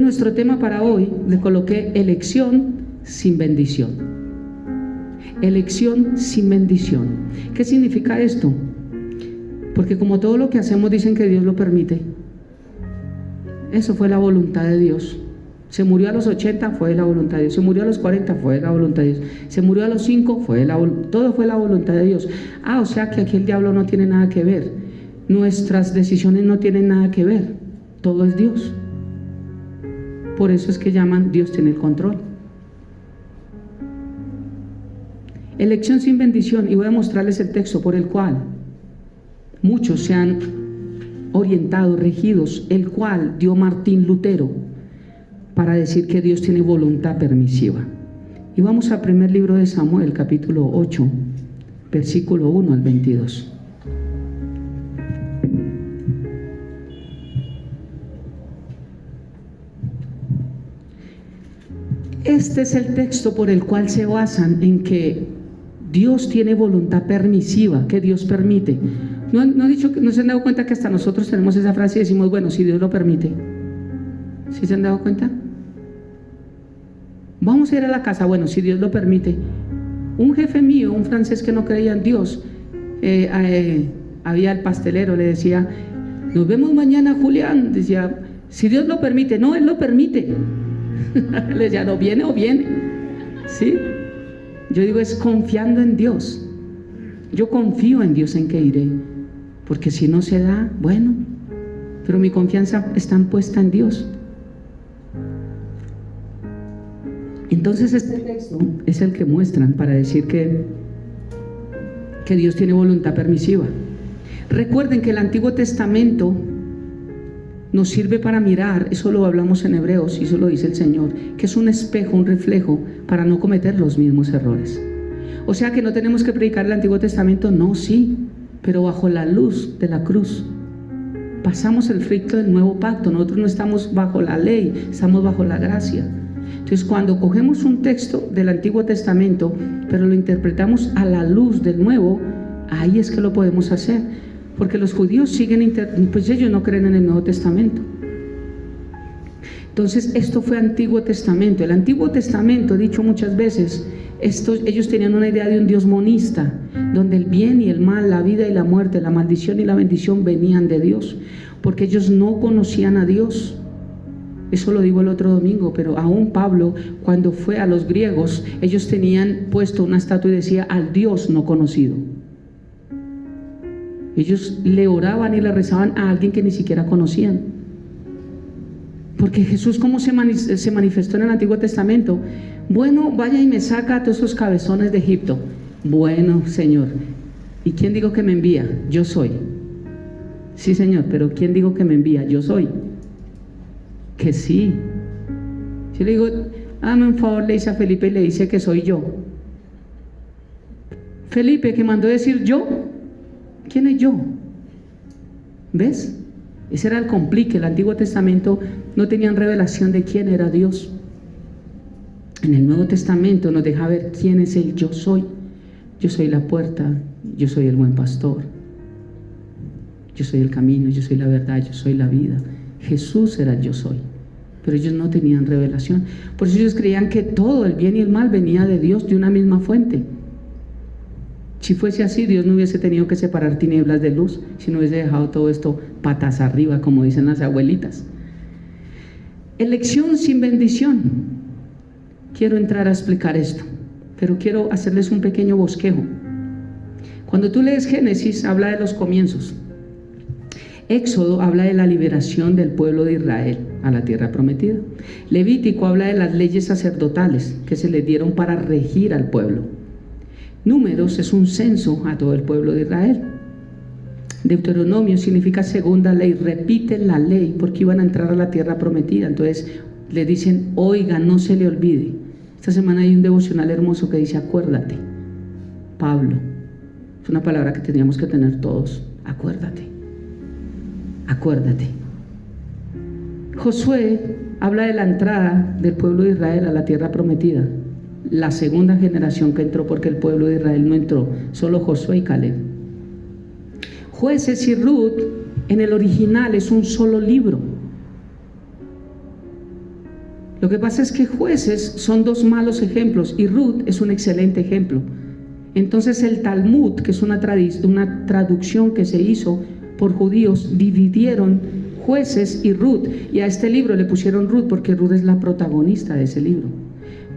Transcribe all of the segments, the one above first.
Nuestro tema para hoy le coloqué elección sin bendición. Elección sin bendición. ¿Qué significa esto? Porque como todo lo que hacemos dicen que Dios lo permite. Eso fue la voluntad de Dios. Se murió a los 80, fue la voluntad de Dios. Se murió a los 40, fue la voluntad de Dios. Se murió a los 5, todo fue la voluntad de Dios. O sea que aquí el diablo no tiene nada que ver. Nuestras decisiones no tienen nada que ver. Todo es Dios. Por eso es que llaman Dios tiene el control. Elección sin bendición. Y voy a mostrarles el texto por el cual muchos se han orientado, regidos, el cual dio Martín Lutero para decir que Dios tiene voluntad permisiva. Y vamos al primer libro de Samuel, capítulo 8, versículo 1 al 22. Este es el texto por el cual se basan en que Dios tiene voluntad permisiva, que Dios permite. ¿No se han dado cuenta que hasta nosotros tenemos esa frase y decimos, bueno, si Dios lo permite? ¿Sí se han dado cuenta? Vamos a ir a la casa, bueno, si Dios lo permite. Un jefe mío, un francés que no creía en Dios, había el pastelero, le decía, nos vemos mañana, Julián. Decía, si Dios lo permite. No, Él lo permite. Le decía, no viene o viene. ¿Sí? Yo digo, es confiando en Dios. Yo confío en Dios en que iré, porque si no se da, bueno, pero mi confianza está puesta en Dios. Entonces este texto es el que muestran para decir que Dios tiene voluntad permisiva. Recuerden que el Antiguo Testamento nos sirve para mirar, eso lo hablamos en Hebreos y eso lo dice el Señor, que es un espejo, un reflejo para no cometer los mismos errores. O sea que no tenemos que predicar el Antiguo Testamento, no, sí, pero bajo la luz de la cruz. Pasamos el filtro del nuevo pacto, nosotros no estamos bajo la ley, estamos bajo la gracia. Entonces cuando cogemos un texto del Antiguo Testamento, pero lo interpretamos a la luz del nuevo, ahí es que lo podemos hacer. Porque los judíos pues ellos no creen en el Nuevo Testamento. Entonces esto fue Antiguo Testamento. El Antiguo Testamento, dicho muchas veces, ellos tenían una idea de un Dios monista, donde el bien y el mal, la vida y la muerte, la maldición y la bendición venían de Dios, porque ellos no conocían a Dios. Eso lo digo el otro domingo, pero aún Pablo, cuando fue a los griegos, ellos tenían puesto una estatua y decía al Dios no conocido. Ellos le oraban y le rezaban a alguien que ni siquiera conocían. Porque Jesús, ¿cómo se manifestó en el Antiguo Testamento? Bueno, vaya y me saca a todos esos cabezones de Egipto. Bueno, Señor, ¿y quién digo que me envía? Yo soy. Sí, Señor, pero ¿quién digo que me envía? Yo soy. Que sí. Yo le digo, hazme un favor, le dice a Felipe y le dice que soy yo. Felipe, que mandó decir yo. ¿Quién es yo? ¿Ves? Ese era el complique. El Antiguo Testamento no tenían revelación de quién era Dios. En el Nuevo Testamento nos deja ver quién es el yo soy. Yo soy la puerta, yo soy el buen pastor, yo soy el camino, yo soy la verdad, yo soy la vida. Jesús era el yo soy. Pero ellos no tenían revelación. Por eso ellos creían que todo el bien y el mal venía de Dios, de una misma fuente. Si fuese así, Dios no hubiese tenido que separar tinieblas de luz, si no hubiese dejado todo esto patas arriba, como dicen las abuelitas. Elección sin bendición. Quiero entrar a explicar esto, pero quiero hacerles un pequeño bosquejo. Cuando tú lees Génesis, habla de los comienzos. Éxodo habla de la liberación del pueblo de Israel a la tierra prometida. Levítico habla de las leyes sacerdotales que se les dieron para regir al pueblo. Números es un censo a todo el pueblo de Israel. Deuteronomio significa segunda ley, repiten la ley porque iban a entrar a la tierra prometida. Entonces le dicen, oiga, no se le olvide. Esta semana hay un devocional hermoso que dice, acuérdate. Pablo, es una palabra que tendríamos que tener todos, acuérdate. Acuérdate. Josué habla de la entrada del pueblo de Israel a la tierra prometida. La segunda generación que entró, porque el pueblo de Israel no entró, solo Josué y Caleb. Jueces y Ruth en el original es un solo libro. Lo que pasa es que Jueces son dos malos ejemplos y Ruth es un excelente ejemplo. Entonces el Talmud, que es una traducción que se hizo por judíos, dividieron Jueces y Ruth, y a este libro le pusieron Ruth porque Ruth es la protagonista de ese libro.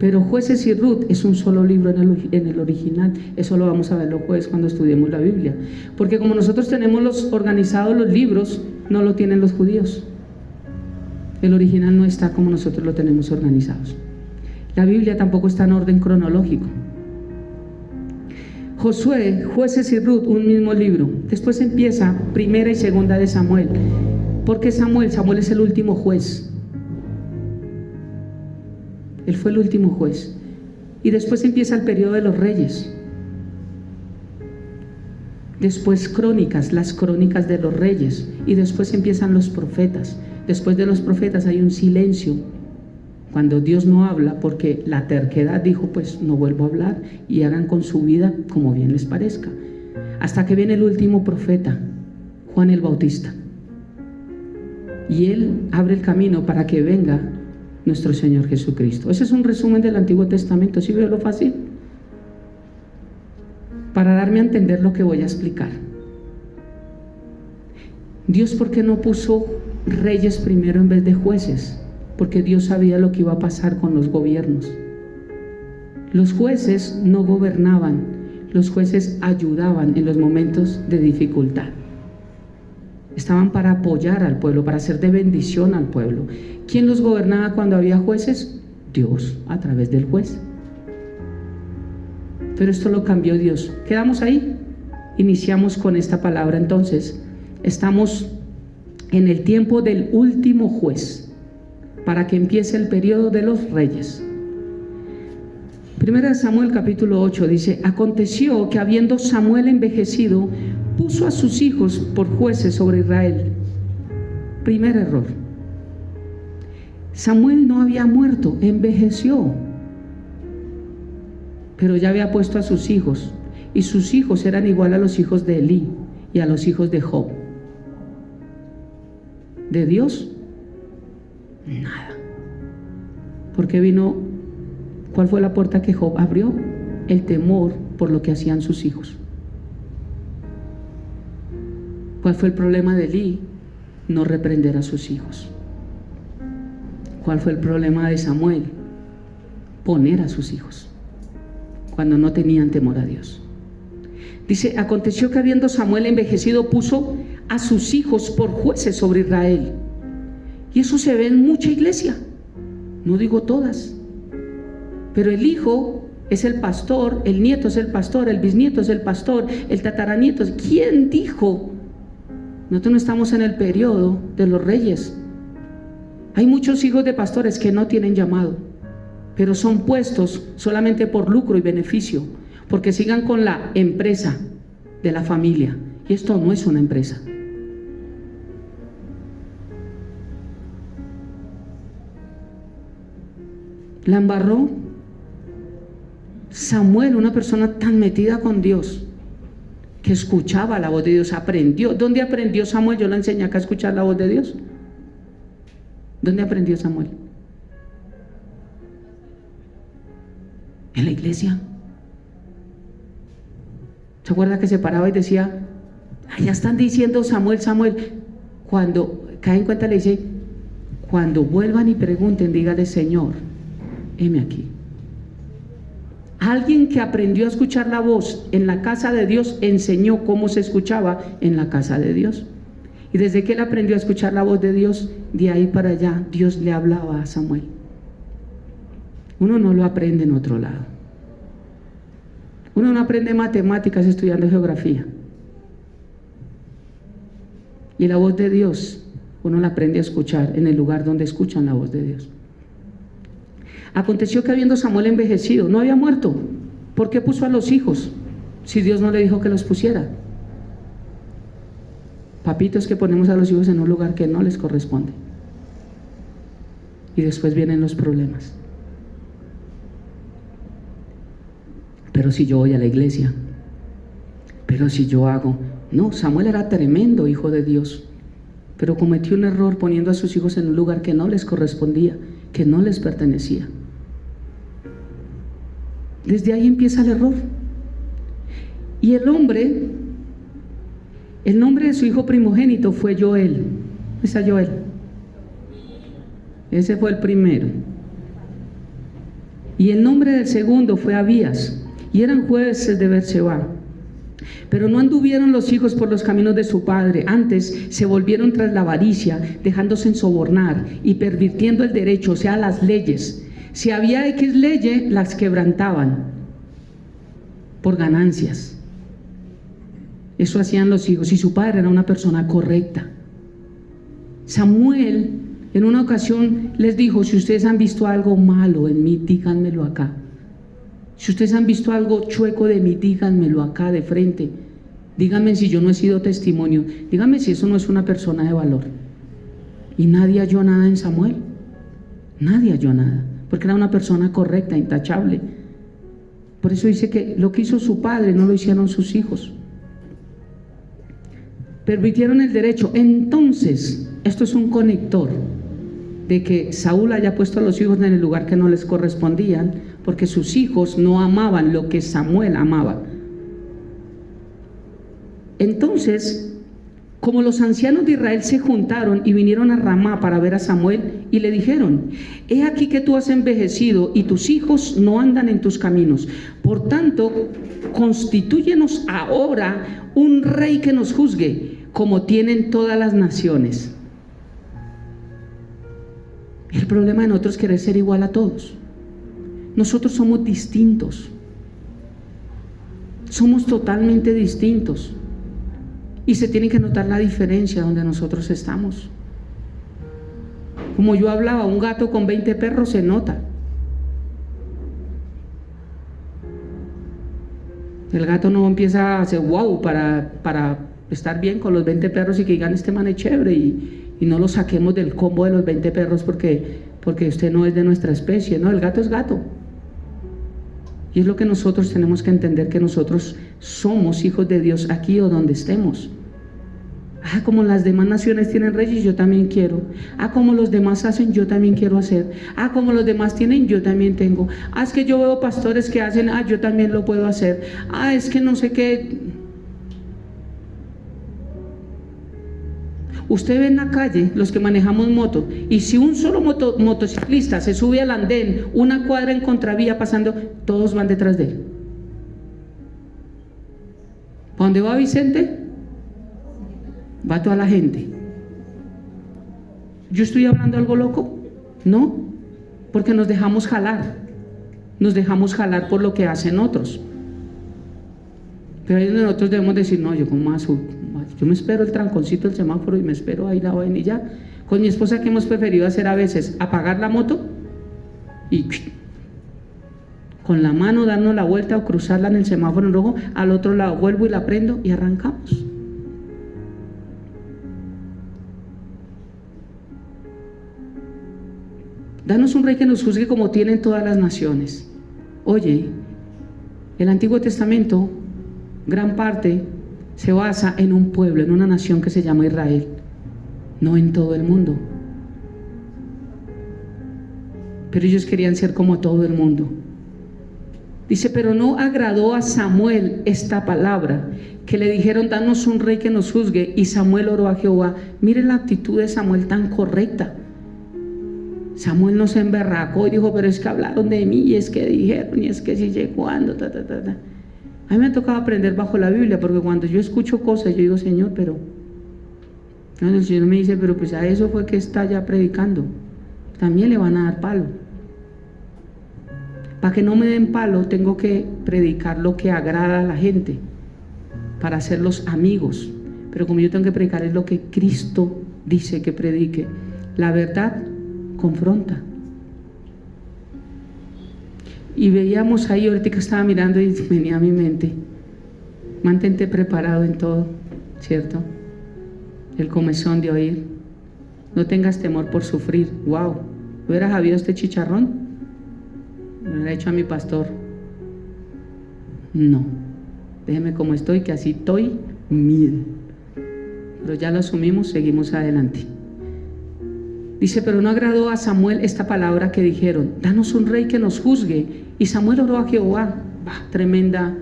Pero Jueces y Ruth es un solo libro en el original. Eso lo vamos a ver los jueves cuando estudiemos la Biblia, porque como nosotros tenemos organizados los libros, no lo tienen los judíos. El original no está como nosotros lo tenemos organizados. La Biblia tampoco está en orden cronológico. Josué, Jueces y Ruth, un mismo libro. Después empieza Primera y Segunda de Samuel. ¿Por qué Samuel? Samuel es el último juez. Él fue el último juez. Y después empieza el periodo de los reyes. Después Crónicas, las crónicas de los reyes. Y después empiezan los profetas. Después de los profetas hay un silencio, cuando Dios no habla, porque la terquedad dijo, pues no vuelvo a hablar, y hagan con su vida como bien les parezca. Hasta que viene el último profeta, Juan el Bautista. Y él abre el camino para que venga nuestro Señor Jesucristo. Ese es un resumen del Antiguo Testamento. ¿Sí veo lo fácil? Para darme a entender lo que voy a explicar. Dios, ¿por qué no puso reyes primero en vez de jueces? Porque Dios sabía lo que iba a pasar con los gobiernos. Los jueces no gobernaban, los jueces ayudaban en los momentos de dificultad. Estaban para apoyar al pueblo, para ser de bendición al pueblo. ¿Quién los gobernaba cuando había jueces? Dios, a través del juez. Pero esto lo cambió Dios. ¿Quedamos ahí? Iniciamos con esta palabra entonces. Estamos en el tiempo del último juez, para que empiece el periodo de los reyes. Primera de Samuel capítulo 8 dice: aconteció que habiendo Samuel envejecido, puso a sus hijos por jueces sobre Israel. Primer error. Samuel no había muerto, envejeció, pero ya había puesto a sus hijos, y sus hijos eran igual a los hijos de Elí y a los hijos de Job. ¿De Dios? Nada. Porque vino, ¿cuál fue la puerta que Job abrió? El temor por lo que hacían sus hijos. ¿Cuál fue el problema de Elí? No reprender a sus hijos. ¿Cuál fue el problema de Samuel? Poner a sus hijos cuando no tenían temor a Dios. Dice: aconteció que habiendo Samuel envejecido, puso a sus hijos por jueces sobre Israel. Y eso se ve en mucha iglesia, no digo todas, pero el hijo es el pastor, el nieto es el pastor, el bisnieto es el pastor, el tataranieto. ¿Quién dijo? Nosotros no estamos en el periodo de los reyes. Hay muchos hijos de pastores que no tienen llamado, pero son puestos solamente por lucro y beneficio, porque sigan con la empresa de la familia. Y esto no es una empresa. La embarró Samuel, una persona tan metida con Dios, que escuchaba la voz de Dios, aprendió. ¿Dónde aprendió Samuel? Yo le enseñé acá a escuchar la voz de Dios. ¿Dónde aprendió Samuel? En la iglesia. ¿Se acuerda que se paraba y decía: ya están diciendo Samuel, Samuel? Cuando cae en cuenta le dice: cuando vuelvan y pregunten, dígale: Señor, heme aquí. Alguien que aprendió a escuchar la voz en la casa de Dios enseñó cómo se escuchaba en la casa de Dios. Y desde que él aprendió a escuchar la voz de Dios, de ahí para allá Dios le hablaba a Samuel. Uno no lo aprende en otro lado. Uno no aprende matemáticas estudiando geografía. Y la voz de Dios uno la aprende a escuchar en el lugar donde escuchan la voz de Dios. Aconteció que habiendo Samuel envejecido, no había muerto. ¿Por qué puso a los hijos si Dios no le dijo que los pusiera? Papitos que ponemos a los hijos en un lugar que no les corresponde. Y después vienen los problemas. Pero si yo voy a la iglesia, pero si yo hago... No, Samuel era tremendo hijo de Dios, pero cometió un error poniendo a sus hijos en un lugar que no les correspondía. que no les pertenecía. Desde ahí empieza el error. Y el nombre de su hijo primogénito fue Joel. Esa Joel. Ese fue el primero. Y el nombre del segundo fue Abías. Y eran jueces de Berseba. Pero no anduvieron los hijos por los caminos de su padre, antes se volvieron tras la avaricia, dejándose ensobornar y pervirtiendo el derecho, o sea, las leyes. Si había X leyes, las quebrantaban por ganancias. Eso hacían los hijos, y su padre era una persona correcta. Samuel en una ocasión les dijo: si ustedes han visto algo malo en mí, díganmelo acá. Si ustedes han visto algo chueco de mí, díganmelo acá de frente. Díganme si yo no he sido testimonio. Díganme si eso no es una persona de valor. Y nadie halló nada en Samuel. Nadie halló nada, porque era una persona correcta, intachable. Por eso dice que lo que hizo su padre no lo hicieron sus hijos. Permitieron el derecho. Entonces, esto es un conector de que Saúl haya puesto a los hijos en el lugar que no les correspondían, porque sus hijos no amaban lo que Samuel amaba. Entonces, como los ancianos de Israel se juntaron y vinieron a Ramá para ver a Samuel, y le dijeron: he aquí que tú has envejecido y tus hijos no andan en tus caminos, por tanto constitúyenos ahora un rey que nos juzgue, como tienen todas las naciones. El problema de nosotros es querer ser igual a todos. Nosotros somos distintos, somos totalmente distintos, y se tiene que notar la diferencia donde nosotros estamos. Como yo hablaba, un gato con 20 perros se nota. El gato no empieza a hacer wow para estar bien con los 20 perros y que digan: este man es chévere, y no lo saquemos del combo de los 20 perros porque usted no es de nuestra especie. No, el gato es gato. Y es lo que nosotros tenemos que entender, que nosotros somos hijos de Dios aquí o donde estemos. Como las demás naciones tienen reyes, yo también quiero. Como los demás hacen, yo también quiero hacer. Como los demás tienen, yo también tengo. Es que yo veo pastores que hacen, yo también lo puedo hacer. Es que no sé qué. Usted ve en la calle, los que manejamos moto, y si un solo motociclista se sube al andén, una cuadra en contravía pasando, todos van detrás de él. ¿Para dónde va Vicente? Va toda la gente. ¿Yo estoy hablando algo loco? No, porque nos dejamos jalar por lo que hacen otros. Pero ahí es donde nosotros debemos decir: no, yo como más, yo me espero el tranconcito del semáforo y me espero ahí la vaina y ya. Con mi esposa, que hemos preferido hacer a veces: apagar la moto y con la mano darnos la vuelta o cruzarla en el semáforo en rojo, al otro lado vuelvo y la prendo y arrancamos. Danos un rey que nos juzgue como tienen todas las naciones. Oye, el Antiguo Testamento, gran parte se basa en un pueblo, en una nación que se llama Israel, no en todo el mundo. Pero ellos querían ser como todo el mundo. Dice: pero no agradó a Samuel esta palabra, que le dijeron: danos un rey que nos juzgue. Y Samuel oró a Jehová. Miren la actitud de Samuel tan correcta. Samuel no se emberracó y dijo: pero es que hablaron de mí, y es que dijeron, y es que si llegó cuando, A mí me ha tocado aprender bajo la Biblia, porque cuando yo escucho cosas, yo digo: Señor, pero el Señor me dice: pero pues a eso fue que está ya predicando, también le van a dar palo. Para que no me den palo, tengo que predicar lo que agrada a la gente, para hacerlos amigos. Pero como yo tengo que predicar es lo que Cristo dice que predique, la verdad confronta. Y veíamos ahí, ahorita que estaba mirando, y venía a mi mente: mantente preparado en todo, ¿cierto? El comezón de oír. No tengas temor por sufrir. Wow, ¿hubieras habido este chicharrón? Me lo hubiera hecho a mi pastor. No, déjeme como estoy, que así estoy bien. Pero ya lo asumimos, seguimos adelante. Dice, pero no agradó a Samuel esta palabra que dijeron: danos un rey que nos juzgue. Y Samuel oró a Jehová. Tremenda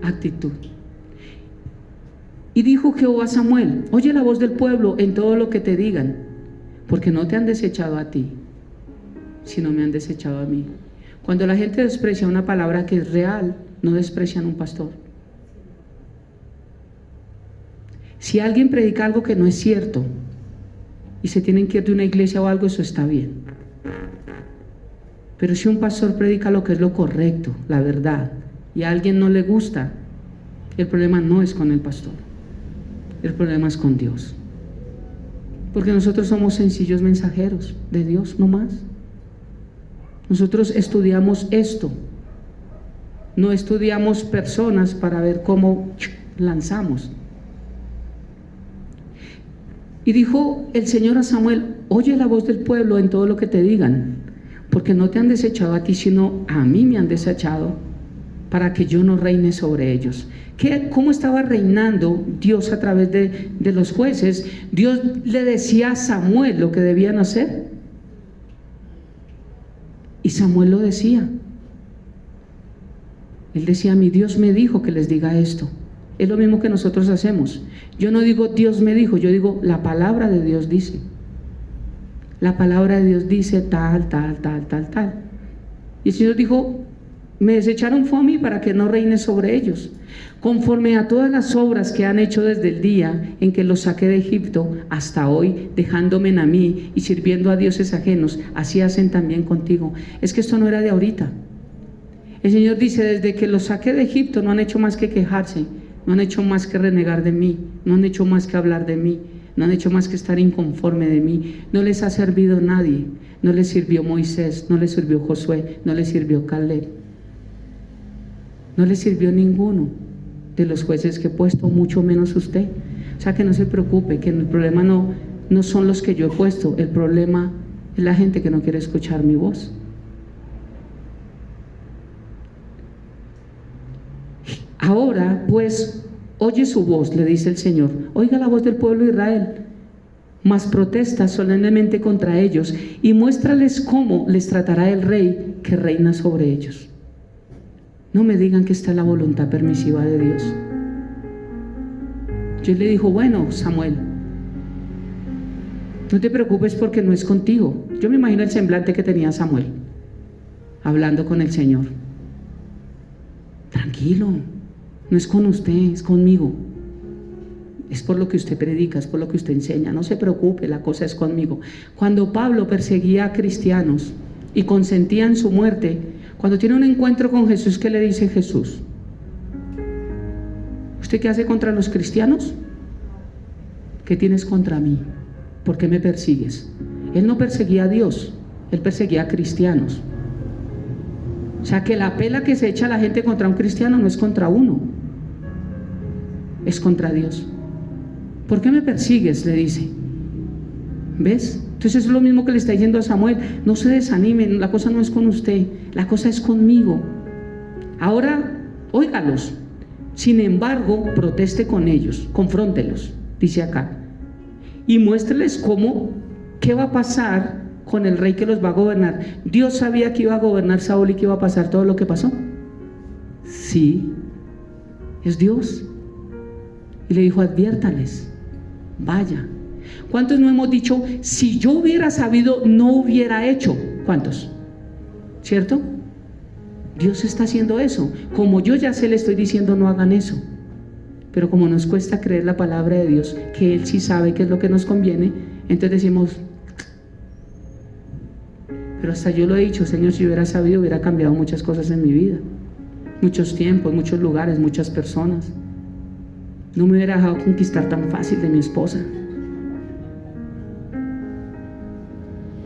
actitud. Y dijo Jehová a Samuel: oye la voz del pueblo en todo lo que te digan, porque no te han desechado a ti, sino me han desechado a mí. Cuando la gente desprecia una palabra que es real, no desprecian un pastor. Si alguien predica algo que no es cierto y se tienen que ir de una iglesia o algo, eso está bien. Pero si un pastor predica lo que es lo correcto, la verdad, y a alguien no le gusta, el problema no es con el pastor, el problema es con Dios. Porque nosotros somos sencillos mensajeros de Dios, no más. Nosotros estudiamos esto, no estudiamos personas para ver cómo lanzamos. Y dijo el Señor a Samuel: oye la voz del pueblo en todo lo que te digan, porque no te han desechado a ti, sino a mí me han desechado, para que yo no reine sobre ellos. ¿Cómo estaba reinando Dios a través de los jueces? Dios le decía a Samuel lo que debían hacer, y Samuel lo decía. Él decía: mi Dios me dijo que les diga esto. Es lo mismo que nosotros hacemos. Yo no digo Dios me dijo, yo digo la palabra de Dios dice. La palabra de Dios dice tal. Y el Señor dijo: me desecharon fue a mí para que no reine sobre ellos, conforme a todas las obras que han hecho desde el día en que los saqué de Egipto hasta hoy, dejándome a mí y sirviendo a dioses ajenos, así hacen también contigo. Es que esto no era de ahorita. El Señor dice: desde que los saqué de Egipto no han hecho más que quejarse, no han hecho más que renegar de mí, no han hecho más que hablar de mí, no han hecho más que estar inconforme de mí. No les ha servido nadie. No les sirvió Moisés, no les sirvió Josué, no les sirvió Caleb, no les sirvió ninguno de los jueces que he puesto, mucho menos usted. O sea, que no se preocupe, que el problema no son los que yo he puesto, el problema es la gente que no quiere escuchar mi voz. Ahora pues oye su voz, le dice el Señor, oiga la voz del pueblo de Israel, mas protesta solemnemente contra ellos y muéstrales cómo les tratará el rey que reina sobre ellos. No me digan que está la voluntad permisiva de Dios. Dios le dijo: bueno, Samuel, no te preocupes porque no es contigo. Yo me imagino el semblante que tenía Samuel hablando con el Señor. Tranquilo, no es con usted, es conmigo. Es por lo que usted predica, es por lo que usted enseña. No se preocupe, la cosa es conmigo. Cuando Pablo perseguía a cristianos y consentía en su muerte, cuando tiene un encuentro con Jesús, ¿qué le dice Jesús? ¿Usted qué hace contra los cristianos? ¿Qué tienes contra mí? ¿Por qué me persigues? Él no perseguía a Dios, él perseguía a cristianos. O sea, que la pela que se echa la gente contra un cristiano no es contra uno, es contra Dios. ¿Por qué me persigues?, le dice. ¿Ves? Entonces es lo mismo que le está diciendo a Samuel: no se desanimen, la cosa no es con usted, la cosa es conmigo. Ahora, óigalos. Sin embargo, proteste con ellos, confróntelos, dice acá, y muéstreles qué va a pasar con el rey que los va a gobernar. Dios sabía que iba a gobernar Saúl y que iba a pasar todo lo que pasó. Sí, es Dios. Y le dijo: adviértales, vaya. ¿Cuántos no hemos dicho: si yo hubiera sabido, no hubiera hecho? ¿Cuántos? ¿Cierto? Dios está haciendo eso. Como yo ya sé, le estoy diciendo: no hagan eso. Pero como nos cuesta creer la palabra de Dios, que Él sí sabe qué es lo que nos conviene, entonces decimos: pero hasta yo lo he dicho, Señor, si hubiera sabido, hubiera cambiado muchas cosas en mi vida, muchos tiempos, muchos lugares, muchas personas. No me hubiera dejado conquistar tan fácil de mi esposa.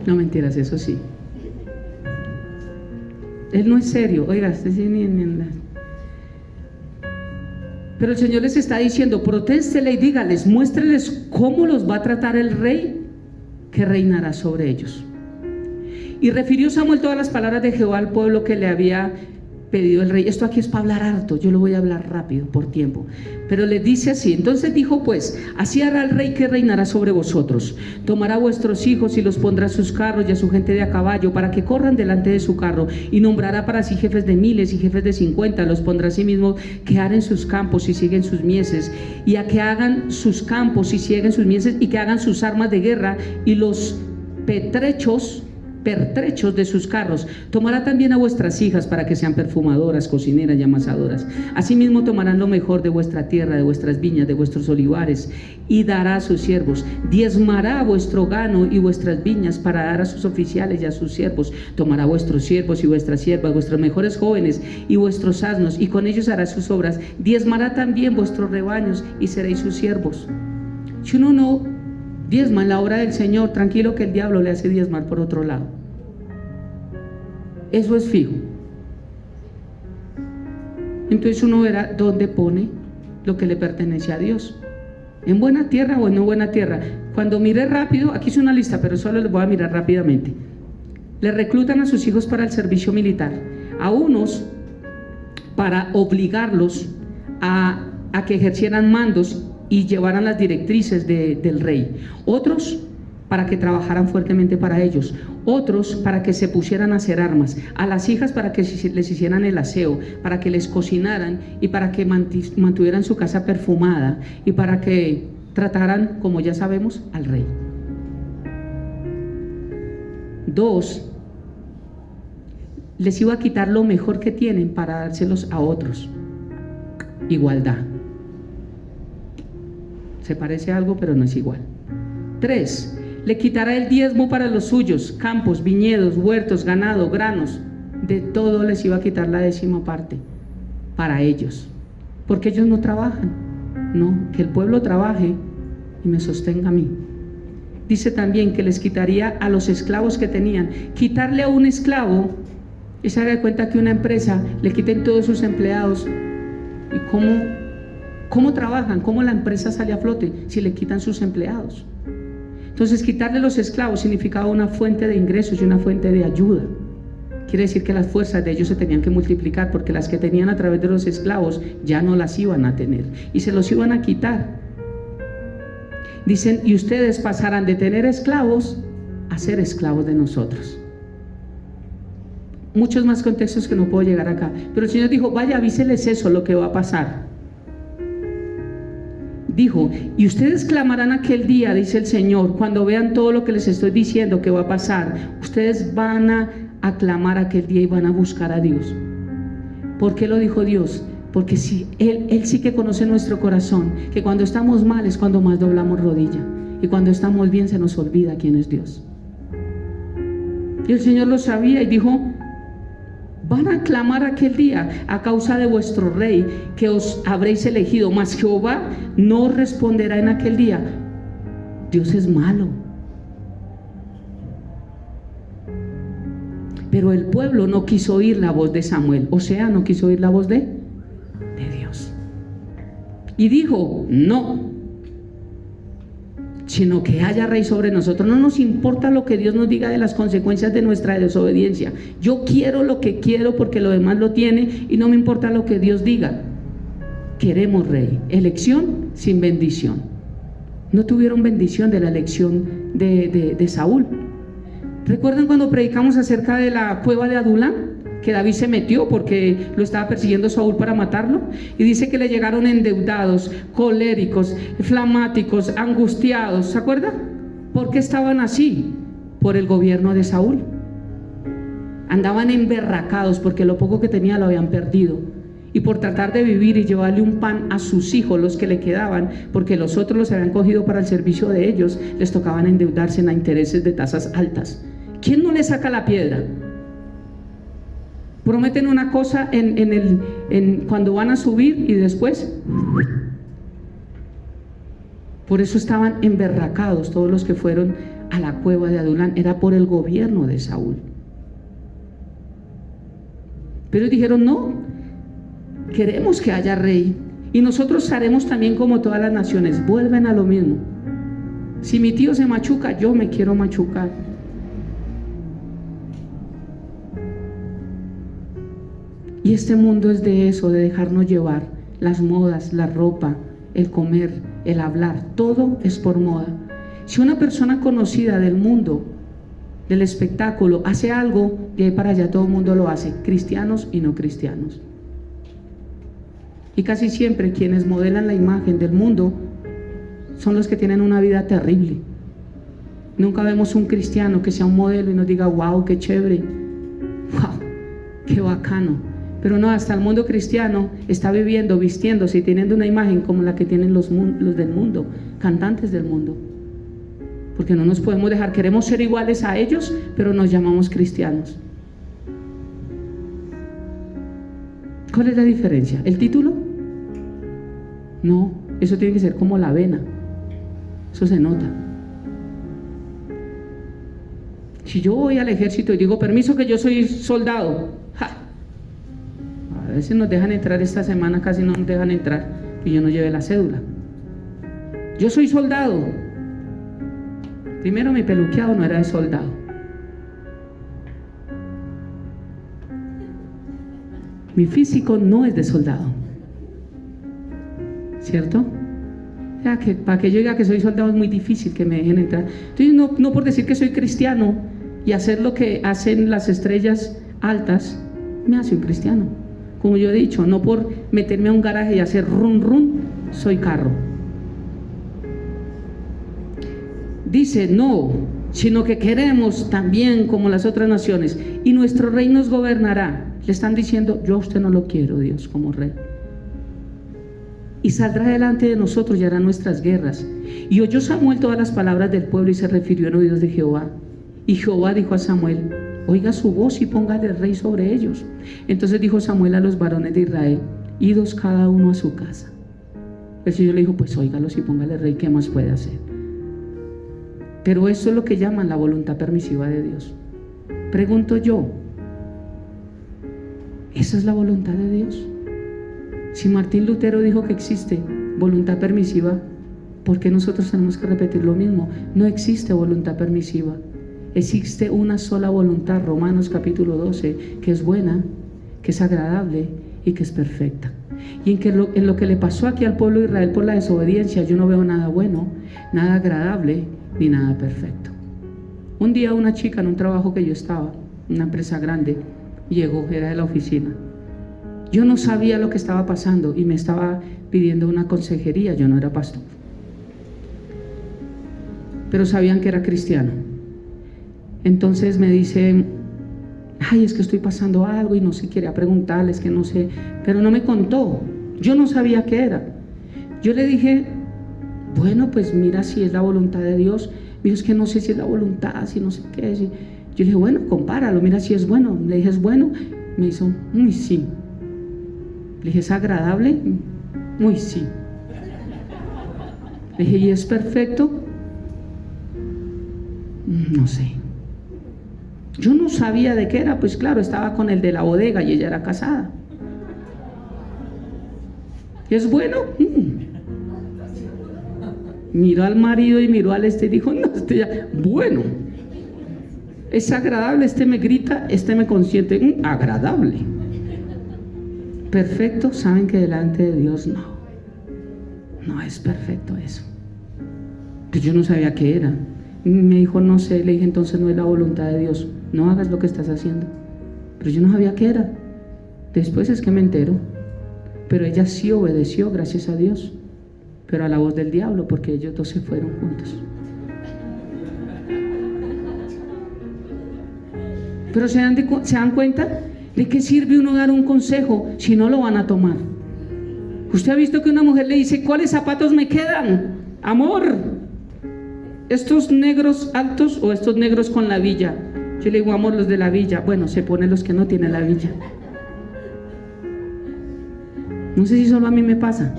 No, mentiras, eso sí. Él no es serio. Oiga, pero el Señor les está diciendo: protéstele y dígales, muéstreles cómo los va a tratar el rey que reinará sobre ellos. Y refirió Samuel todas las palabras de Jehová al pueblo que le había pedido el rey. Esto aquí es para hablar harto, yo lo voy a hablar rápido por tiempo, pero les dice así: entonces dijo pues, así hará el rey que reinará sobre vosotros, tomará a vuestros hijos y los pondrá a sus carros y a su gente de a caballo para que corran delante de su carro, y nombrará para sí jefes de miles y jefes de 50, los pondrá a sí mismo que aren sus campos y siguen sus mieses, y a que hagan sus campos y siguen sus mieses, y que hagan sus armas de guerra y los pertrechos de sus carros. Tomará también a vuestras hijas para que sean perfumadoras, cocineras y amasadoras. Asimismo tomarán lo mejor de vuestra tierra, de vuestras viñas, de vuestros olivares, y dará a sus siervos. Diezmará vuestro gano y vuestras viñas para dar a sus oficiales y a sus siervos. Tomará vuestros siervos y vuestras siervas, vuestros mejores jóvenes y vuestros asnos, y con ellos hará sus obras. Diezmará también vuestros rebaños y seréis sus siervos. Si uno no diezma en la obra del Señor, tranquilo que el diablo le hace diezmar por otro lado. Eso es fijo. Entonces uno verá dónde pone lo que le pertenece a Dios, en buena tierra o en no buena tierra. Cuando mire rápido, aquí hice una lista, pero solo les voy a mirar rápidamente. Le reclutan a sus hijos para el servicio militar, a unos para obligarlos a que ejercieran mandos y llevaran las directrices del rey, otros para que trabajaran fuertemente para ellos, otros para que se pusieran a hacer armas, a las hijas para que les hicieran el aseo, para que les cocinaran y para que mantuvieran su casa perfumada y para que trataran, como ya sabemos, al rey. 2, les iba a quitar lo mejor que tienen para dárselos a otros. Igualdad. Se parece a algo, pero no es igual. 3, le quitará el diezmo para los suyos, campos, viñedos, huertos, ganado, granos. De todo les iba a quitar la 10ª parte para ellos, porque ellos no trabajan. No, que el pueblo trabaje y me sostenga a mí. Dice también que les quitaría a los esclavos que tenían. Quitarle a un esclavo es dar cuenta que una empresa le quiten todos sus empleados. ¿Y cómo trabajan? ¿Cómo la empresa sale a flote si le quitan sus empleados? Entonces, quitarle los esclavos significaba una fuente de ingresos y una fuente de ayuda. Quiere decir que las fuerzas de ellos se tenían que multiplicar, porque las que tenían a través de los esclavos ya no las iban a tener y se los iban a quitar. Dicen: y ustedes pasarán de tener esclavos a ser esclavos de nosotros. Muchos más contextos que no puedo llegar acá, pero el Señor dijo: vaya, avíseles eso, lo que va a pasar. Dijo: y ustedes clamarán aquel día, dice el Señor, cuando vean todo lo que les estoy diciendo que va a pasar. Ustedes van a clamar aquel día y van a buscar a Dios. ¿Por qué lo dijo Dios? Porque si Él sí que conoce nuestro corazón, que cuando estamos mal es cuando más doblamos rodilla, y cuando estamos bien se nos olvida quién es Dios. Y el Señor lo sabía y dijo: van a clamar aquel día a causa de vuestro rey que os habréis elegido, mas Jehová no responderá en aquel día. Dios es malo. Pero el pueblo no quiso oír la voz de Samuel, o sea, no quiso oír la voz de Dios. Y dijo: no, sino que haya rey sobre nosotros. No nos importa lo que Dios nos diga de las consecuencias de nuestra desobediencia. Yo quiero lo que quiero porque lo demás lo tiene, y no me importa lo que Dios diga. Queremos rey. Elección sin bendición. No tuvieron bendición de la elección de Saúl. ¿Recuerdan cuando predicamos acerca de la cueva de Adulán? Que David se metió porque lo estaba persiguiendo Saúl para matarlo, y dice que le llegaron endeudados, coléricos, flamáticos, angustiados. ¿Se acuerda? ¿Por qué estaban así? Por el gobierno de Saúl. Andaban emberracados porque lo poco que tenía lo habían perdido, y por tratar de vivir y llevarle un pan a sus hijos, los que le quedaban, porque los otros los habían cogido para el servicio de ellos, les tocaban endeudarse a intereses de tasas altas. ¿Quién no le saca la piedra? Prometen una cosa cuando van a subir y después. Por eso estaban emberracados todos los que fueron a la cueva de Adulán. Era por el gobierno de Saúl. Pero dijeron: no, queremos que haya rey, y nosotros haremos también como todas las naciones. Vuelven a lo mismo. Si mi tío se machuca, yo me quiero machucar. Y este mundo es de eso, de dejarnos llevar. Las modas, la ropa, el comer, el hablar, todo es por moda. Si una persona conocida del mundo, del espectáculo, hace algo, de ahí para allá todo el mundo lo hace, cristianos y no cristianos. Y casi siempre quienes modelan la imagen del mundo son los que tienen una vida terrible. Nunca vemos un cristiano que sea un modelo y nos diga, wow, qué chévere, wow, qué bacano. Pero no, hasta el mundo cristiano está viviendo, vistiéndose y teniendo una imagen como la que tienen los del mundo, cantantes del mundo. Porque no nos podemos dejar, queremos ser iguales a ellos, pero nos llamamos cristianos. ¿Cuál es la diferencia? ¿El título? No, eso tiene que ser como la avena. Eso se nota. Si yo voy al ejército y digo, permiso que yo soy soldado, ¡ja! A veces nos dejan entrar esta semana, casi no nos dejan entrar, y yo no llevé la cédula. Yo soy soldado. Primero, mi peluqueado no era de soldado. Mi físico no es de soldado. ¿Cierto? O sea, que para que yo diga que soy soldado es muy difícil que me dejen entrar. Entonces, no por decir que soy cristiano y hacer lo que hacen las estrellas altas, me hace un cristiano. Como yo he dicho, no por meterme a un garaje y hacer run run, soy carro. Dice, no, sino que queremos también como las otras naciones, y nuestro rey nos gobernará. Le están diciendo, yo a usted no lo quiero, Dios, como rey. Y saldrá delante de nosotros y hará nuestras guerras. Y oyó Samuel todas las palabras del pueblo y se refirió en oídos de Jehová. Y Jehová dijo a Samuel, oiga su voz y póngale rey sobre ellos. Entonces dijo Samuel a los varones de Israel, idos cada uno a su casa. El Señor le dijo, pues óigalos y póngale rey, ¿qué más puede hacer? Pero eso es lo que llaman la voluntad permisiva de Dios. Pregunto yo, ¿esa es la voluntad de Dios? Si Martín Lutero dijo que existe voluntad permisiva, ¿por qué nosotros tenemos que repetir lo mismo? No existe voluntad permisiva. Existe una sola voluntad, Romanos capítulo 12, que es buena, que es agradable y que es perfecta. Y en lo que le pasó aquí al pueblo de Israel por la desobediencia, yo no veo nada bueno, nada agradable ni nada perfecto. Un día una chica en un trabajo que yo estaba, una empresa grande, llegó, era de la oficina. Yo no sabía lo que estaba pasando y me estaba pidiendo una consejería. Yo no era pastor, pero sabían que era cristiano. Entonces me dice, ay, es que estoy pasando algo y no sé, quería preguntarles, que no sé, pero no me contó. Yo no sabía qué era. Yo le dije, bueno, pues mira si es la voluntad de Dios. Me dijo, es que no sé si es la voluntad, si no sé qué. Yo le dije, bueno, compáralo, mira si es bueno. Le dije, ¿es bueno? Me hizo, muy sí. Le dije, ¿es agradable? Muy sí. Le dije, ¿y es perfecto? No sé. Yo no sabía de qué era, pues claro, estaba con el de la bodega y ella era casada. ¿Es bueno? Miró al marido y miró al y dijo, no, ya, bueno. Es agradable, me grita, me consiente, agradable. Perfecto, saben que delante de Dios no es perfecto eso. Pues yo no sabía qué era. Me dijo, no sé. Le dije, entonces no es la voluntad de Dios, no hagas lo que estás haciendo. Pero yo no sabía qué era. Después es que me entero. Pero ella sí obedeció, gracias a Dios, pero a la voz del diablo, porque ellos dos se fueron juntos. Pero se dan cuenta de qué sirve uno dar un consejo si no lo van a tomar. Usted ha visto que una mujer le dice, ¿cuáles zapatos me quedan? Amor, ¿estos negros altos o estos negros con la villa? Yo le digo, amor, los de la villa. Bueno, se pone los que no tienen la villa. No sé si solo a mí me pasa.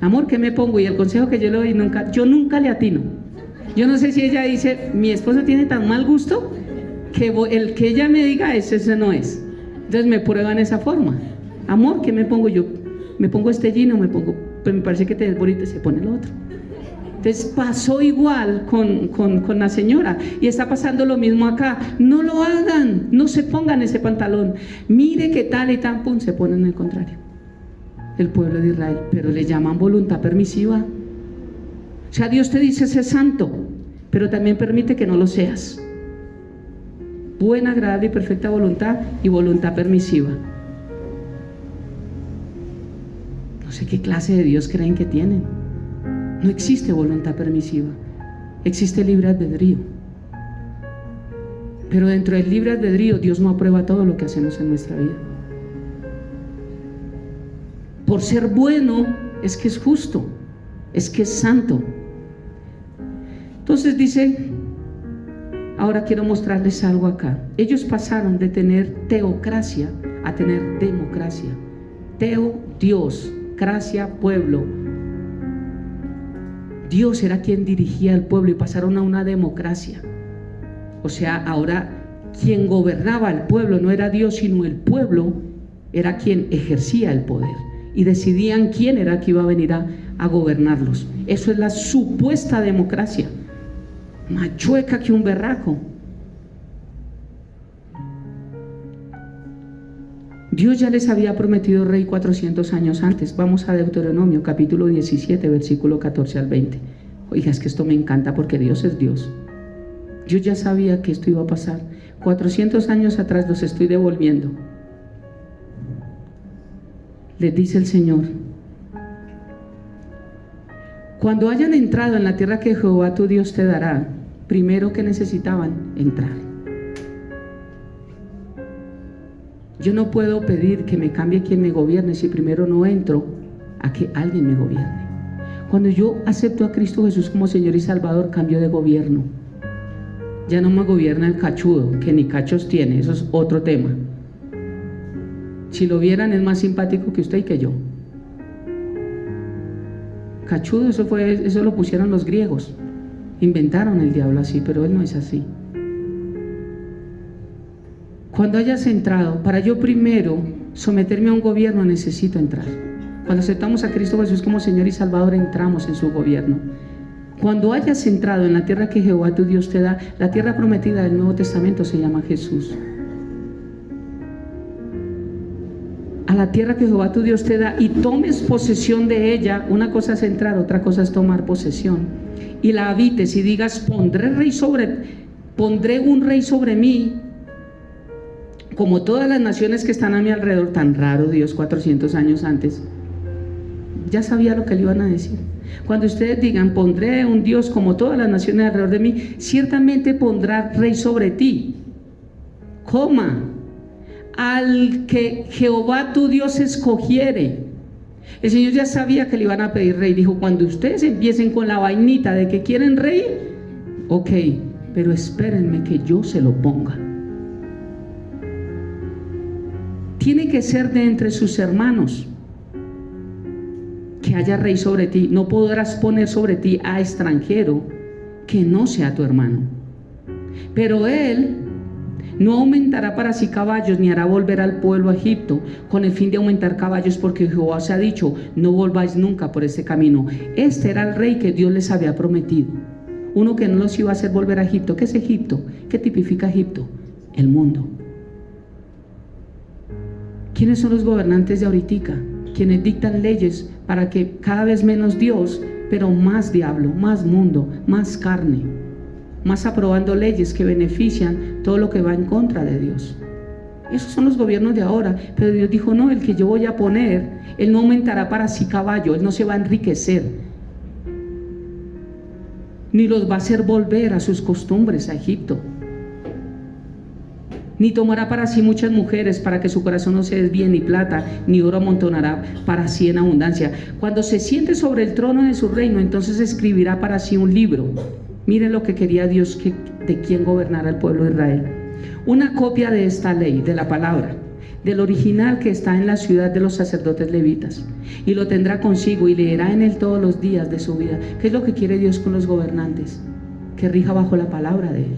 Amor, ¿qué me pongo? Y el consejo que yo le doy, yo nunca le atino. Yo no sé si ella dice, mi esposo tiene tan mal gusto que el que ella me diga ese no es. Entonces me prueban esa forma. Amor, ¿qué me pongo yo? Me pongo este jean o me pongo, pero me parece que te ves bonito, se pone el otro. Entonces pasó igual con la señora, y está pasando lo mismo acá. No lo hagan, no se pongan ese pantalón. Mire qué tal y tan, pum, se ponen el contrario. El pueblo de Israel, pero le llaman voluntad permisiva. O sea, Dios te dice sé santo, pero también permite que no lo seas. Buena, agradable y perfecta voluntad, y voluntad permisiva. No sé qué clase de Dios creen que tienen. No existe voluntad permisiva, existe libre albedrío. Pero dentro del libre albedrío, Dios no aprueba todo lo que hacemos en nuestra vida. Por ser bueno, es que es justo, es que es santo. Entonces dice, ahora quiero mostrarles algo acá. Ellos pasaron de tener teocracia a tener democracia. Teo, Dios, cracia, pueblo. Dios era quien dirigía al pueblo y pasaron a una democracia. O sea, ahora quien gobernaba al pueblo no era Dios, sino el pueblo era quien ejercía el poder y decidían quién era que iba a venir a gobernarlos. Eso es la supuesta democracia, más chueca que un berraco. Dios ya les había prometido rey 400 años antes. Vamos a Deuteronomio capítulo 17, versículo 14 al 20. Oiga, es que esto me encanta porque Dios es Dios. Yo ya sabía que esto iba a pasar. 400 años atrás los estoy devolviendo. Les dice el Señor: cuando hayan entrado en la tierra que Jehová tu Dios te dará, primero que necesitaban entrar. Yo no puedo pedir que me cambie quien me gobierne si primero no entro a que alguien me gobierne. Cuando yo acepto a Cristo Jesús como Señor y Salvador, cambio de gobierno. Ya no me gobierna el cachudo, que ni cachos tiene, eso es otro tema. Si lo vieran, es más simpático que usted y que yo. Cachudo, eso lo pusieron los griegos. Inventaron el diablo así, pero él no es así. Cuando hayas entrado, para yo primero someterme a un gobierno, necesito entrar. Cuando aceptamos a Cristo Jesús como Señor y Salvador, entramos en su gobierno. Cuando hayas entrado en la tierra que Jehová tu Dios te da, la tierra prometida del Nuevo Testamento se llama Jesús. A la tierra que Jehová tu Dios te da y tomes posesión de ella, una cosa es entrar, otra cosa es tomar posesión. Y la habites y digas, pondré un rey sobre mí, como todas las naciones que están a mi alrededor. Tan raro Dios 400 años antes ya sabía lo que le iban a decir. Cuando ustedes digan, pondré un Dios como todas las naciones alrededor de mí, ciertamente pondrá rey sobre ti, al que Jehová tu Dios escogiere. El Señor ya sabía que le iban a pedir rey. Dijo, cuando ustedes empiecen con la vainita de que quieren rey, ok, pero espérenme que yo se lo ponga. Tiene que ser de entre sus hermanos que haya rey sobre ti. No podrás poner sobre ti a extranjero que no sea tu hermano. Pero él no aumentará para sí caballos, ni hará volver al pueblo a Egipto con el fin de aumentar caballos, porque Jehová se ha dicho, no volváis nunca por este camino. Este era el rey que Dios les había prometido, uno que no los iba a hacer volver a Egipto. ¿Qué es Egipto? ¿Qué tipifica Egipto? El mundo. ¿Quiénes son los gobernantes de ahorita? Quienes dictan leyes para que cada vez menos Dios, pero más diablo, más mundo, más carne, más aprobando leyes que benefician todo lo que va en contra de Dios. Esos son los gobiernos de ahora. Pero Dios dijo, no, el que yo voy a poner, él no aumentará para sí caballo, él no se va a enriquecer, ni los va a hacer volver a sus costumbres a Egipto, ni tomará para sí muchas mujeres para que su corazón no se desvíe, ni plata ni oro amontonará para sí en abundancia. Cuando se siente sobre el trono de su reino, entonces escribirá para sí un libro. Miren lo que quería Dios, de quien gobernara el pueblo de Israel. Una copia de esta ley, de la palabra, del original que está en la ciudad de los sacerdotes levitas, y lo tendrá consigo y leerá en él todos los días de su vida. ¿Qué es lo que quiere Dios con los gobernantes? Que rija bajo la palabra de él,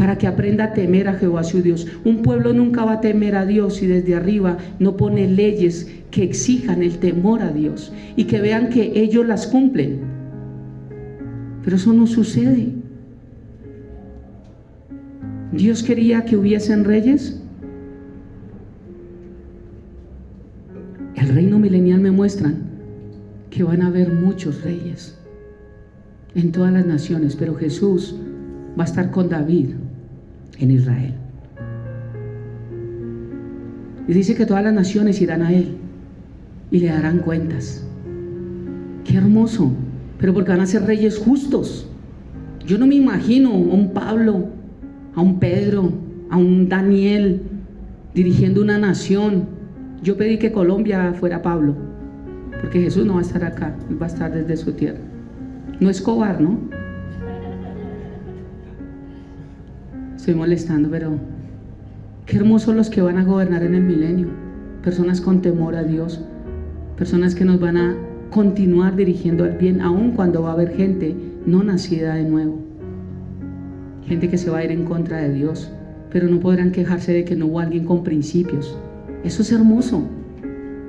para que aprenda a temer a Jehová su Dios. Un pueblo nunca va a temer a Dios si desde arriba no pone leyes que exijan el temor a Dios y que vean que ellos las cumplen. Pero eso no sucede. Dios quería que hubiesen reyes. El reino milenial me muestran que van a haber muchos reyes en todas las naciones, pero Jesús va a estar con David en Israel. Y dice que todas las naciones irán a él y le darán cuentas. Qué hermoso, pero porque van a ser reyes justos. Yo no me imagino a un Pablo, a un Pedro, a un Daniel dirigiendo una nación. Yo pedí que Colombia fuera Pablo, porque Jesús no va a estar acá, Él va a estar desde su tierra. No Escobar, ¿no? Estoy molestando, pero qué hermosos los que van a gobernar en el milenio. Personas con temor a Dios, personas que nos van a continuar dirigiendo al bien, aun cuando va a haber gente no nacida de nuevo, gente que se va a ir en contra de Dios, pero no podrán quejarse de que no hubo alguien con principios. Eso es hermoso.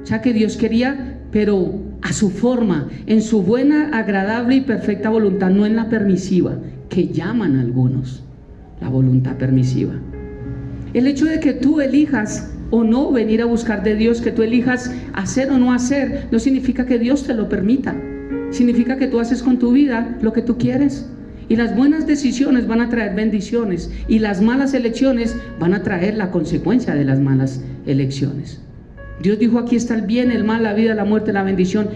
O sea, que Dios quería, pero a su forma, en su buena, agradable y perfecta voluntad, no en la permisiva que llaman algunos la voluntad permisiva. El hecho de que tú elijas o no venir a buscar de Dios, que tú elijas hacer o no hacer, no significa que Dios te lo permita. Significa que tú haces con tu vida lo que tú quieres. Y las buenas decisiones van a traer bendiciones, y las malas elecciones van a traer la consecuencia de las malas elecciones. Dios dijo: aquí está el bien, el mal, la vida, la muerte, la bendición.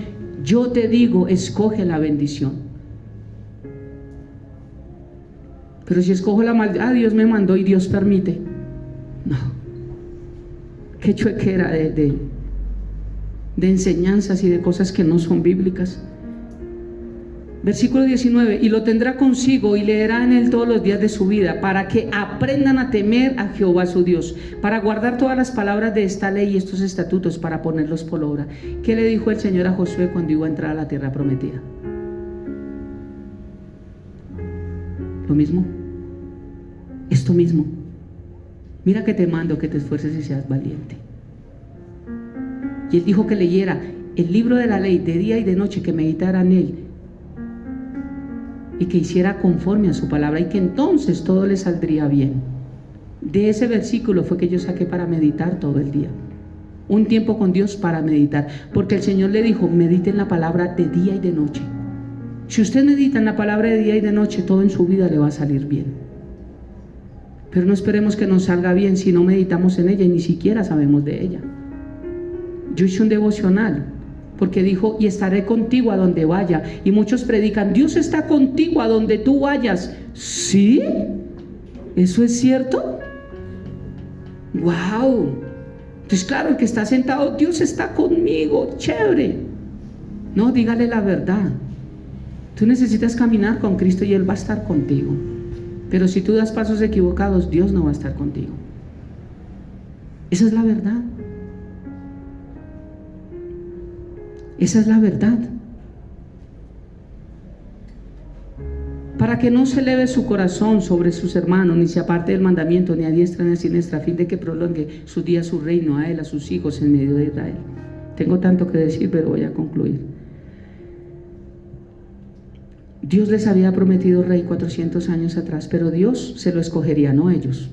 Yo te digo, escoge la bendición. Pero si escojo la maldad, Dios me mandó y Dios permite. No. Qué chuequera de enseñanzas y de cosas que no son bíblicas. Versículo 19: y lo tendrá consigo y leerá en él todos los días de su vida, para que aprendan a temer a Jehová su Dios, para guardar todas las palabras de esta ley y estos estatutos, para ponerlos por obra. ¿Qué le dijo el Señor a Josué cuando iba a entrar a la tierra prometida? Lo mismo, esto mismo: mira que te mando que te esfuerces y seas valiente. Y él dijo que leyera el libro de la ley de día y de noche, que meditara en él y que hiciera conforme a su palabra, y que entonces todo le saldría bien. De ese versículo fue que yo saqué para meditar todo el día, un tiempo con Dios para meditar, porque el Señor le dijo: medite en la palabra de día y de noche. Si usted medita en la palabra de día y de noche, todo en su vida le va a salir bien. Pero no esperemos que nos salga bien si no meditamos en ella y ni siquiera sabemos de ella. Yo hice un devocional porque dijo: y estaré contigo a donde vaya. Y muchos predican: Dios está contigo a donde tú vayas. ¿Sí? ¿Eso es cierto? ¡Wow! Entonces, claro, el que está sentado: Dios está conmigo, chévere. No, dígale la verdad. Tú necesitas caminar con Cristo y Él va a estar contigo. Pero si tú das pasos equivocados, Dios no va a estar contigo. Esa es la verdad. Esa es la verdad. Para que no se eleve su corazón sobre sus hermanos, ni se aparte del mandamiento, ni a diestra ni a siniestra, a fin de que prolongue sus días, su reino, a él, a sus hijos en medio de Israel. Tengo tanto que decir, pero voy a concluir. Dios les había prometido rey 400 años atrás, pero Dios se lo escogería, no ellos.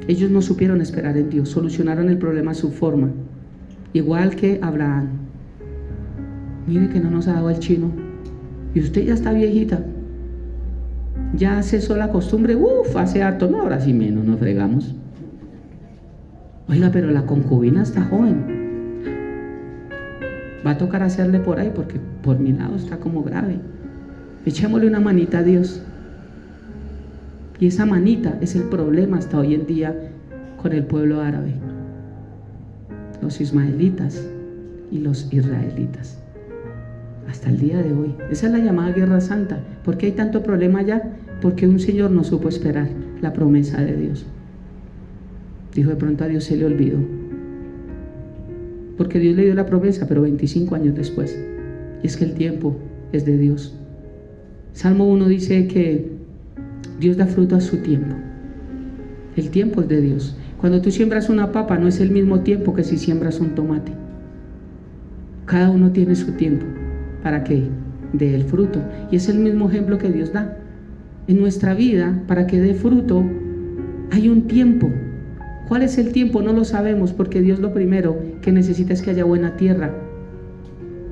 Ellos no supieron esperar en Dios, solucionaron el problema a su forma, igual que Abraham. Mire que no nos ha dado el chino, y usted ya está viejita, ya cesó la costumbre, hace harto, no, ahora sí menos, nos fregamos. Oiga, pero la concubina está joven, va a tocar hacerle por ahí, porque por mi lado está como grave. Echémosle una manita a Dios. Y esa manita es el problema hasta hoy en día con el pueblo árabe, los ismaelitas y los israelitas, hasta el día de hoy. Esa es la llamada guerra santa. ¿Por qué hay tanto problema allá? Porque un señor no supo esperar la promesa de Dios. Dijo: de pronto a Dios se le olvidó, porque Dios le dio la promesa, pero 25 años después. Y es que el tiempo es de Dios. Salmo 1 dice que Dios da fruto a su tiempo. El tiempo es de Dios. Cuando tú siembras una papa no es el mismo tiempo que si siembras un tomate. Cada uno tiene su tiempo para que dé el fruto. Y es el mismo ejemplo que Dios da. En nuestra vida, para que dé fruto, hay un tiempo. ¿Cuál es el tiempo? No lo sabemos, porque Dios lo primero que necesita es que haya buena tierra.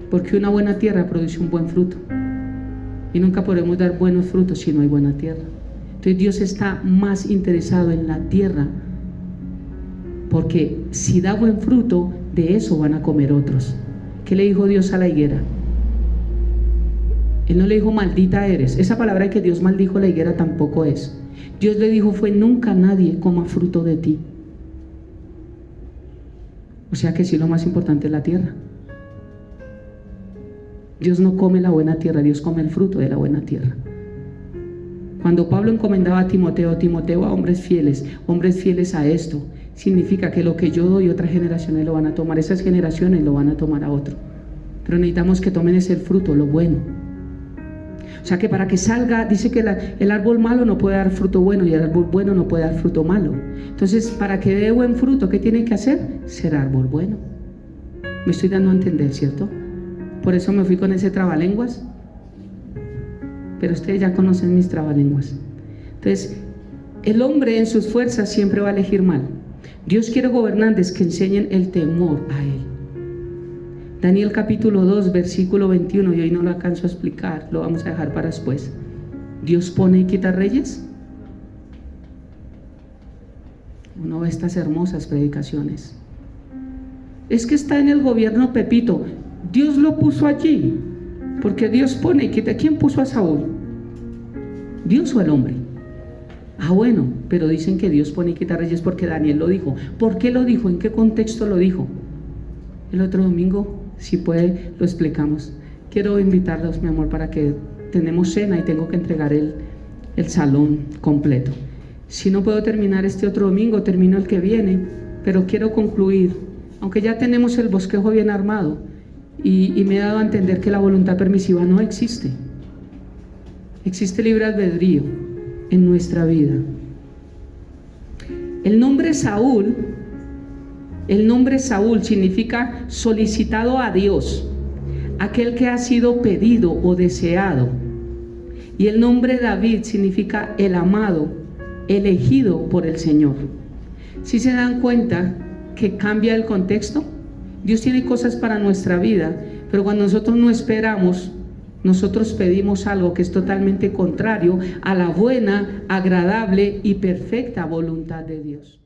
Porque una buena tierra produce un buen fruto. Y nunca podremos dar buenos frutos si no hay buena tierra. Entonces Dios está más interesado en la tierra, porque si da buen fruto, de eso van a comer otros. ¿Qué le dijo Dios a la higuera? Él no le dijo maldita eres. Esa palabra que Dios maldijo la higuera tampoco es. Dios le dijo fue nunca nadie coma fruto de ti. O sea que sí, lo más importante es la tierra. Dios no come la buena tierra, Dios come el fruto de la buena tierra. Cuando Pablo encomendaba a Timoteo a hombres fieles a esto, significa que lo que yo doy otras generaciones lo van a tomar, esas generaciones lo van a tomar a otro. Pero necesitamos que tomen ese fruto, lo bueno. O sea que para que salga, dice que el árbol malo no puede dar fruto bueno y el árbol bueno no puede dar fruto malo. Entonces, para que dé buen fruto, ¿qué tiene que hacer? Ser árbol bueno. Me estoy dando a entender, ¿cierto? Por eso me fui con ese trabalenguas. Pero ustedes ya conocen mis trabalenguas. Entonces, el hombre en sus fuerzas siempre va a elegir mal. Dios quiere gobernantes que enseñen el temor a Él. Daniel capítulo 2, versículo 21, y hoy no lo alcanzo a explicar, lo vamos a dejar para después. ¿Dios pone y quita reyes? Uno ve estas hermosas predicaciones. Es que está en el gobierno Pepito. Dios lo puso allí, porque Dios pone y quita. ¿Quién puso a Saúl? ¿Dios o el hombre? Ah, bueno, pero dicen que Dios pone y quita reyes porque Daniel lo dijo. ¿Por qué lo dijo? ¿En qué contexto lo dijo? El otro domingo, si puede, lo explicamos. Quiero invitarlos, mi amor, para que tenemos cena y tengo que entregar el salón completo. Si no puedo terminar este otro domingo, termino el que viene, pero quiero concluir, aunque ya tenemos el bosquejo bien armado, y me he dado a entender que la voluntad permisiva no existe. Existe libre albedrío en nuestra vida. El nombre Saúl significa solicitado a Dios, aquel que ha sido pedido o deseado. Y el nombre David significa el amado, elegido por el Señor. ¿Sí se dan cuenta que cambia el contexto? Dios tiene cosas para nuestra vida, pero cuando nosotros no esperamos, nosotros pedimos algo que es totalmente contrario a la buena, agradable y perfecta voluntad de Dios.